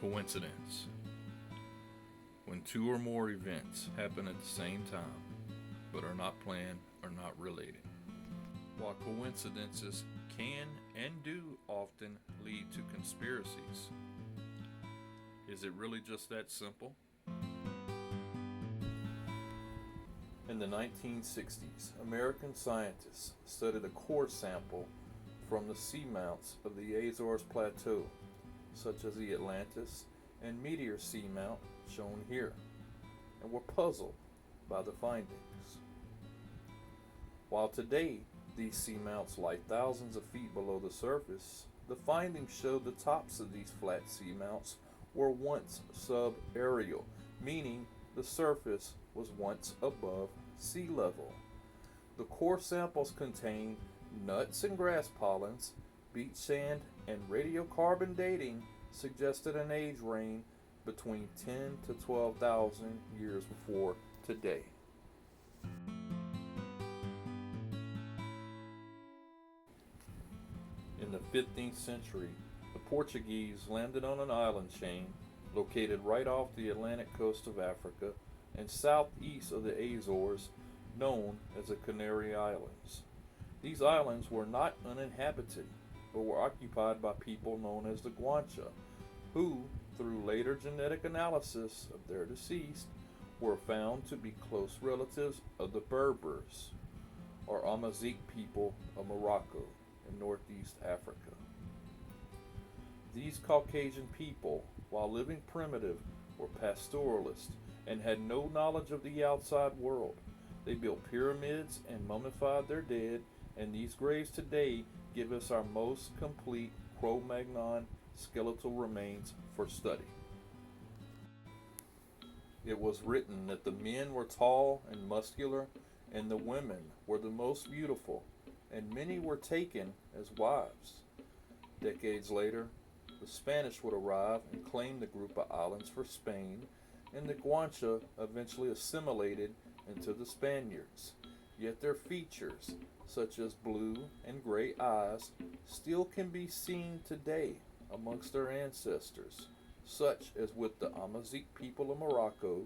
Coincidence. When two or more events happen at the same time, but are not planned or not related. While coincidences can and do often lead to conspiracies, is it really just that simple? In the 1960s, American scientists studied a core sample from the seamounts of the Azores Plateau, such as the Atlantis and meteor seamount shown here, and were puzzled by the findings. While today these seamounts lie thousands of feet below the surface, the findings showed the tops of these flat seamounts were once subaerial, meaning the surface was once above sea level. The core samples contained nuts and grass pollens, beach sand, and radiocarbon dating suggested an age range between 10 to 12,000 years before today. In the 15th century, the Portuguese landed on an island chain located right off the Atlantic coast of Africa and southeast of the Azores, known as the Canary Islands. These islands were not uninhabited, but were occupied by people known as the Guanche, who, through later genetic analysis of their deceased, were found to be close relatives of the Berbers, or Amazigh people of Morocco in northeast Africa. These Caucasian people, while living primitive, were pastoralists and had no knowledge of the outside world. They built pyramids and mummified their dead, and these graves today give us our most complete Cro-Magnon skeletal remains for study. It was written that the men were tall and muscular, and the women were the most beautiful, and many were taken as wives. Decades later, the Spanish would arrive and claim the group of islands for Spain, and the Guanche eventually assimilated into the Spaniards. Yet their features, such as blue and gray eyes, still can be seen today amongst their ancestors, such as with the Amazigh people of Morocco,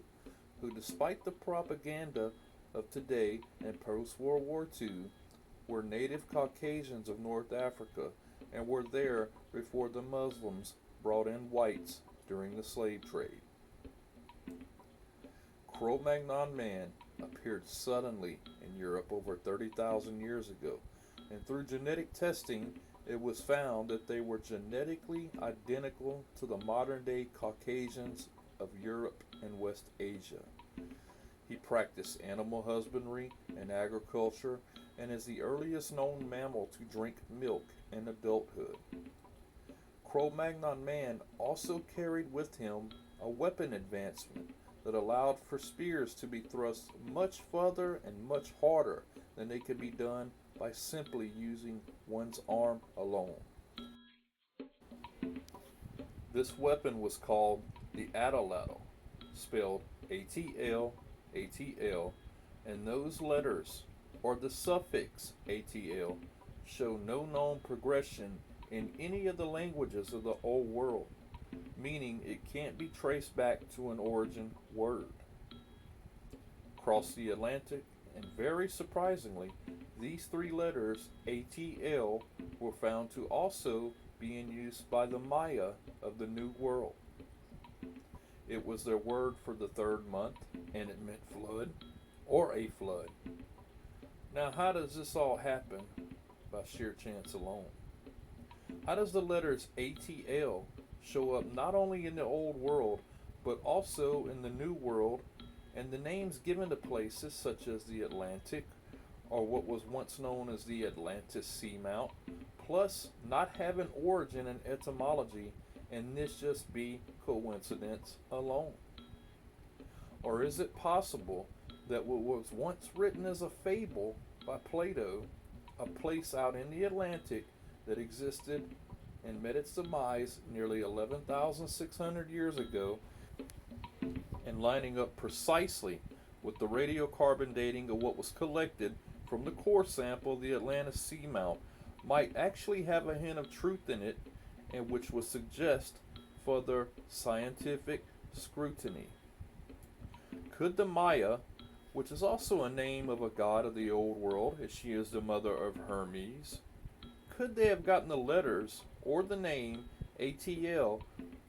who, despite the propaganda of today and post-World War II, were native Caucasians of North Africa and were there before the Muslims brought in whites during the slave trade. Cro-Magnon man appeared suddenly in Europe over 30,000 years ago, and through genetic testing, it was found that they were genetically identical to the modern-day Caucasians of Europe and West Asia. He practiced animal husbandry and agriculture and is the earliest known mammal to drink milk in adulthood. Cro-Magnon man also carried with him a weapon advancement that allowed for spears to be thrust much further and much harder than they could be done by simply using one's arm alone. This weapon was called the atlatl, spelled ATL, ATL, and those letters, or the suffix ATL, show no known progression in any of the languages of the Old World, meaning it can't be traced back to an origin word. Across the Atlantic, and very surprisingly, these three letters, ATL, were found to also be in use by the Maya of the New World. It was their word for the third month, and it meant flood, or a flood. Now, how does this all happen by sheer chance alone? How does the letters ATL show up not only in the Old World, but also in the New World, and the names given to places such as the Atlantic, or what was once known as the Atlantis seamount, plus not have an origin in etymology, and this just be coincidence alone? Or is it possible that what was once written as a fable by Plato, a place out in the Atlantic that existed and met its demise nearly 11,600 years ago, and lining up precisely with the radiocarbon dating of what was collected from the core sample of the Atlantis seamount, might actually have a hint of truth in it, and which would suggest further scientific scrutiny. Could the Maya, which is also a name of a god of the old world, as she is the mother of Hermes, could they have gotten the letters or the name ATL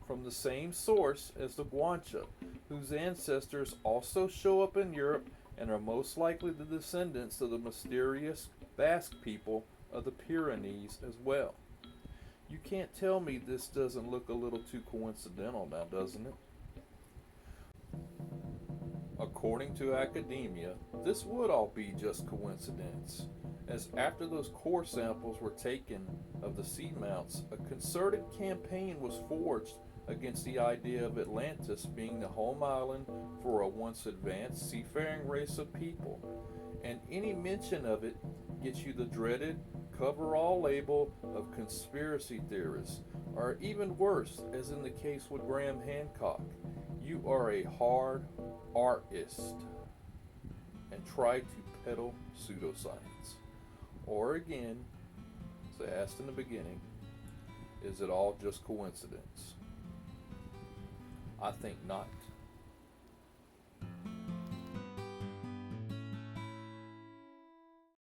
from the same source as the Guancha, whose ancestors also show up in Europe and are most likely the descendants of the mysterious Basque people of the Pyrenees as well? You can't tell me this doesn't look a little too coincidental now, doesn't it? According to academia, this would all be just coincidence, as after those core samples were taken of the seamounts, a concerted campaign was forged against the idea of Atlantis being the home island for a once advanced seafaring race of people, and any mention of it gets you the dreaded cover-all label of conspiracy theorists, or even worse, as in the case with Graham Hancock, you are a hard artist and try to peddle pseudoscience. Or again, as I asked in the beginning, is it all just coincidence? I think not.